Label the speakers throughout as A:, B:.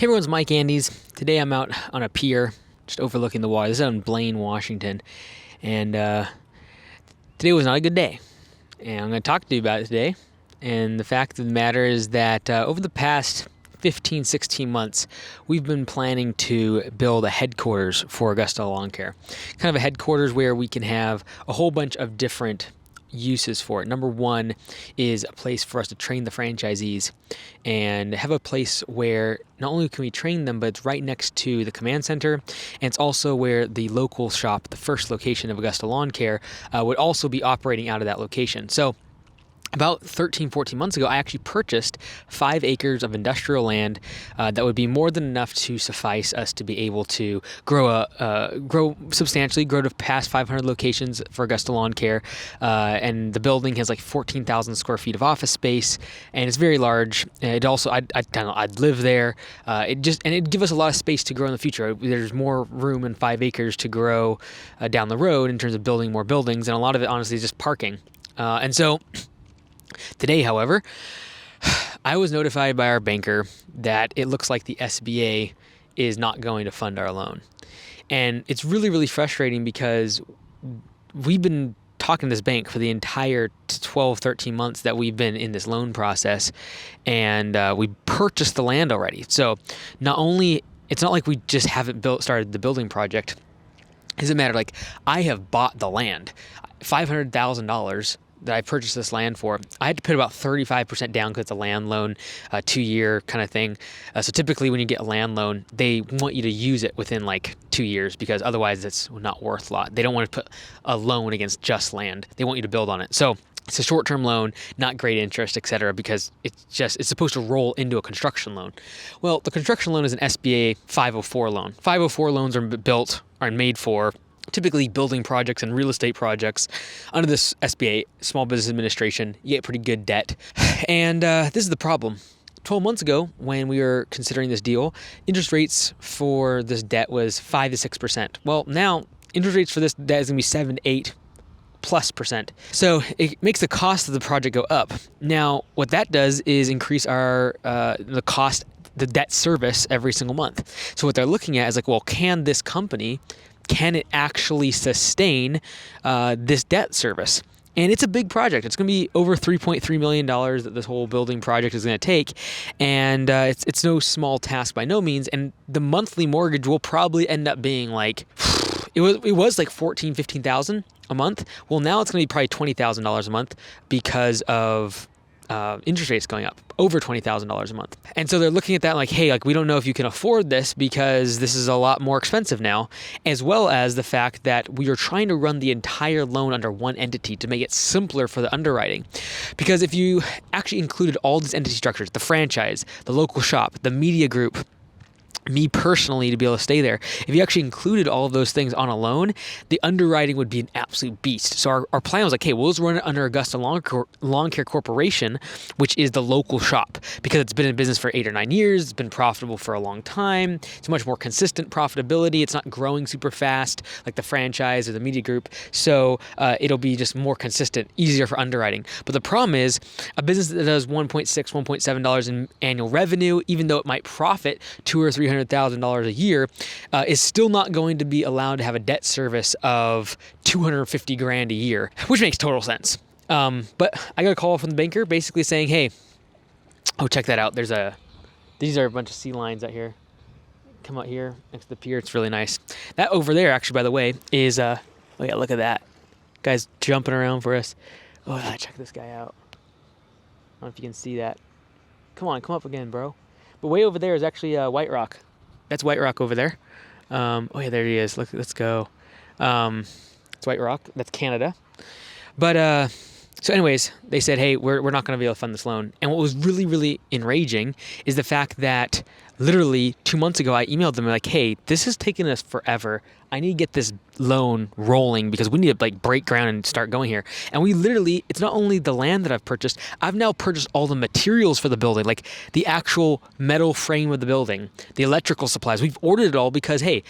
A: Hey everyone, it's Mike Andes. Today I'm out on a pier just overlooking the water. This is out in Blaine, Washington. And today was not a good day. And I'm going to talk to you about it today. And the fact of the matter is that over the past 15, 16 months, we've been planning to build a headquarters for Augusta Lawn Care. Kind of a headquarters where we can have a whole bunch of different uses for it. Number one is a place for us to train the franchisees and have a place where not only can we train them, but it's right next to the command center, and it's also where the local shop, the first location of Augusta Lawn Care, would also be operating out of that location. So about 13, 14 months ago, I actually purchased 5 acres of industrial land that would be more than enough to suffice us to be able to grow substantially, grow to past 500 locations for Augusta Lawn Care. And the building has like 14,000 square feet of office space, and it's very large. It also, I'd live there. It'd give us a lot of space to grow in the future. There's more room in 5 acres to grow down the road in terms of building more buildings, and a lot of it, honestly, is just parking. And so today, however, I was notified by our banker that it looks like the SBA is not going to fund our loan. And it's really, really frustrating because we've been talking to this bank for the entire 12, 13 months that we've been in this loan process, and we purchased the land already. So not only, it's not like we just haven't started the building project. It doesn't matter. Like, I have bought the land, $500,000 that I purchased this land for. I had to put about 35% down because it's a land loan, 2-year kind of thing. So typically when you get a land loan, they want you to use it within like 2 years because otherwise it's not worth a lot. They don't want to put a loan against just land. They want you to build on it. So it's a short-term loan, not great interest, etc., because it's supposed to roll into a construction loan. Well, the construction loan is an SBA 504 loan. 504 loans are made for typically building projects and real estate projects. Under this SBA, Small Business Administration, you get pretty good debt. And this is the problem. 12 months ago, when we were considering this deal, interest rates for this debt was 5 to 6%. Well, now interest rates for this debt is going to be 7 to 8 plus percent. So it makes the cost of the project go up. Now, what that does is increase our the debt service every single month. So what they're looking at is like, well, can it actually sustain this debt service? And it's a big project. It's going to be over $3.3 million that this whole building project is going to take. And it's no small task by no means. And the monthly mortgage will probably end up being like, it was like $14,000, $15,000 a month. Well, now it's going to be probably $20,000 a month because of interest rates going up, over $20,000 a month. And so they're looking at that like, hey, like, we don't know if you can afford this because this is a lot more expensive now, as well as the fact that we are trying to run the entire loan under one entity to make it simpler for the underwriting. Because if you actually included all these entity structures, the franchise, the local shop, the media group, me personally to be able to stay there, if you actually included all of those things on a loan, the underwriting would be an absolute beast. So our plan was like, hey, we'll just run it under Augusta Lawn Care Corporation, which is the local shop, because it's been in business for 8 or 9 years. It's been profitable for a long time. It's much more consistent profitability. It's not growing super fast like the franchise or the media group. So it'll be just more consistent, easier for underwriting. But the problem is a business that does $1.6, $1.7 in annual revenue, even though it might profit $200,000 or $300,000 a year, is still not going to be allowed to have a debt service of $250,000 a year, which makes total sense. But I got a call from the banker basically saying, hey, check that out. These are a bunch of sea lions out here. Come out here next to the pier. It's really nice. That over there, actually, by the way, is, oh yeah, look at that. Guy's jumping around for us. Oh, check this guy out. I don't know if you can see that. Come on, come up again, bro. But way over there is actually White Rock. That's White Rock over there. Oh yeah, there he is. Look, let's go. It's White Rock. That's Canada. But so anyways, they said, hey, we're not going to be able to fund this loan. And what was really, really enraging is the fact that literally 2 months ago, I emailed them like, hey, this is taking us forever. I need to get this loan rolling because we need to like break ground and start going here. And we literally, it's not only the land that I've purchased, I've now purchased all the materials for the building, like the actual metal frame of the building, the electrical supplies. We've ordered it all because, hey,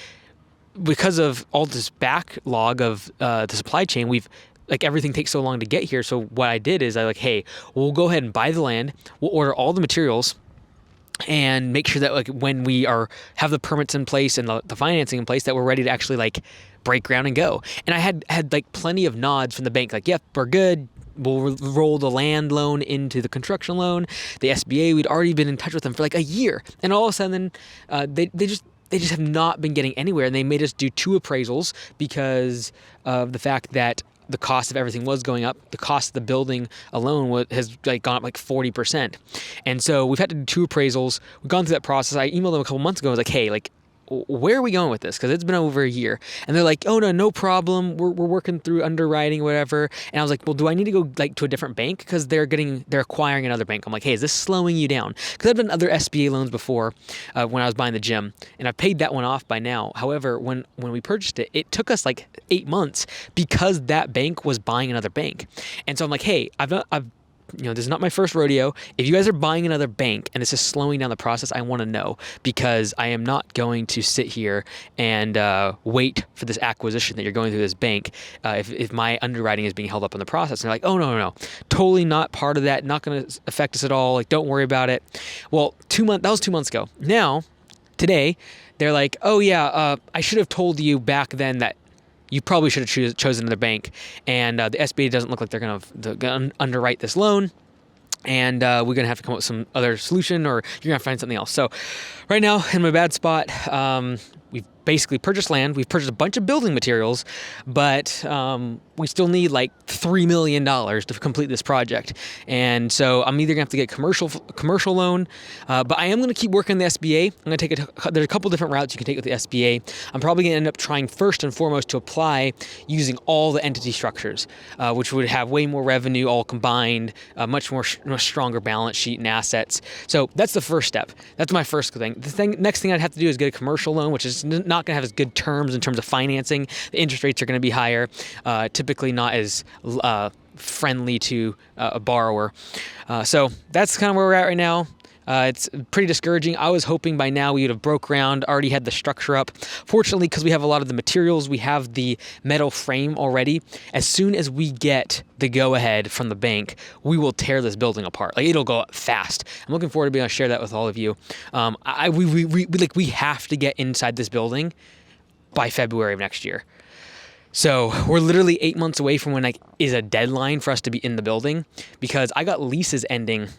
A: because of all this backlog of the supply chain, like everything takes so long to get here. So what I did is hey, we'll go ahead and buy the land. We'll order all the materials. and make sure that like when we have the permits in place and the financing in place, that we're ready to actually like break ground and go. And I had like plenty of nods from the bank, like, yep, we're good. We'll roll the land loan into the construction loan. The SBA, we'd already been in touch with them for like a year, and all of a sudden, they just have not been getting anywhere. And they made us do 2 appraisals because of the fact that the cost of everything was going up. The cost of the building alone has like gone up like 40%. And so we've had to do 2 appraisals. We've gone through that process. I emailed them a couple months ago. I was like, hey, like, where are we going with this? Because it's been over a year. And they're like, oh, no problem. We're working through underwriting or whatever. And I was like, well, do I need to go like to a different bank? Because they're acquiring another bank. I'm like, hey, is this slowing you down? Because I've done other SBA loans before when I was buying the gym, and I've paid that one off by now. However, when we purchased it, it took us like 8 months because that bank was buying another bank. And so I'm like, hey, this is not my first rodeo. If you guys are buying another bank and this is slowing down the process, I want to know, because I am not going to sit here and wait for this acquisition that you're going through this bank if my underwriting is being held up in the process. And they're like, oh, no. Totally not part of that. Not going to affect us at all. Like, don't worry about it. Well, that was 2 months ago. Now, today, they're like, oh, yeah, I should have told you back then that you probably should have chosen another bank, and the SBA doesn't look like they're going to underwrite this loan, and we're going to have to come up with some other solution, or you're going to find something else. So right now, in my bad spot, we've basically purchased land. We've purchased a bunch of building materials, but we still need like $3 million to complete this project. And so I'm either gonna have to get commercial loan, but I am gonna keep working the SBA. I'm gonna there's a couple different routes you can take with the SBA. I'm probably gonna end up trying first and foremost to apply using all the entity structures, which would have way more revenue all combined, much stronger balance sheet and assets. So that's the first step. That's my first thing. Next thing I'd have to do is get a commercial loan, which is not gonna have as good terms in terms of financing. The interest rates are gonna be higher. Typically not as friendly to a borrower. So that's kind of where we're at right now. It's pretty discouraging. I was hoping by now we would have broke ground, already had the structure up. Fortunately, because we have a lot of the materials, we have the metal frame already. As soon as we get the go-ahead from the bank, we will tear this building apart. Like, it'll go up fast. I'm looking forward to being able to share that with all of you. We have to get inside this building by February of next year. So we're literally 8 months away from when is a deadline for us to be in the building, because I got leases ending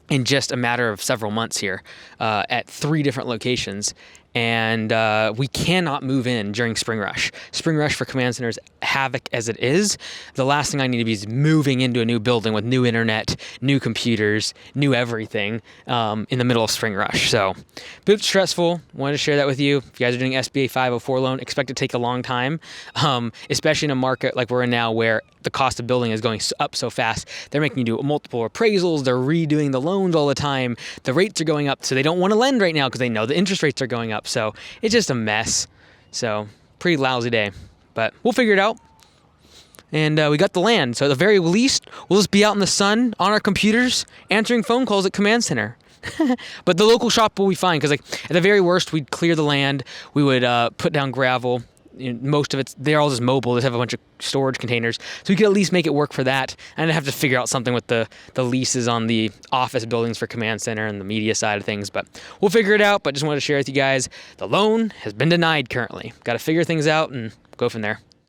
A: in just a matter of several months here at 3 different locations. And we cannot move in during Spring Rush. Spring Rush for Command Center is havoc as it is. The last thing I need to be is moving into a new building with new internet, new computers, new everything in the middle of Spring Rush. So, a bit stressful. Wanted to share that with you. If you guys are doing SBA 504 loan, expect it to take a long time, especially in a market like we're in now where the cost of building is going up so fast. They're making you do multiple appraisals. They're redoing the loans all the time. The rates are going up, so they don't want to lend right now because they know the interest rates are going up. So it's just a mess. So pretty lousy day, but we'll figure it out. And we got the land. So at the very least, we'll just be out in the sun on our computers answering phone calls at Command Center. But the local shop will be fine, because like at the very worst, we'd clear the land. We would put down gravel. Most of they're all just mobile. They have a bunch of storage containers, so we could at least make it work for that. And I'd have to figure out something with the leases on the office buildings for Command Center and the media side of things, but we'll figure it out. But just wanted to share with you guys, the loan has been denied currently. Got to figure things out and go from there.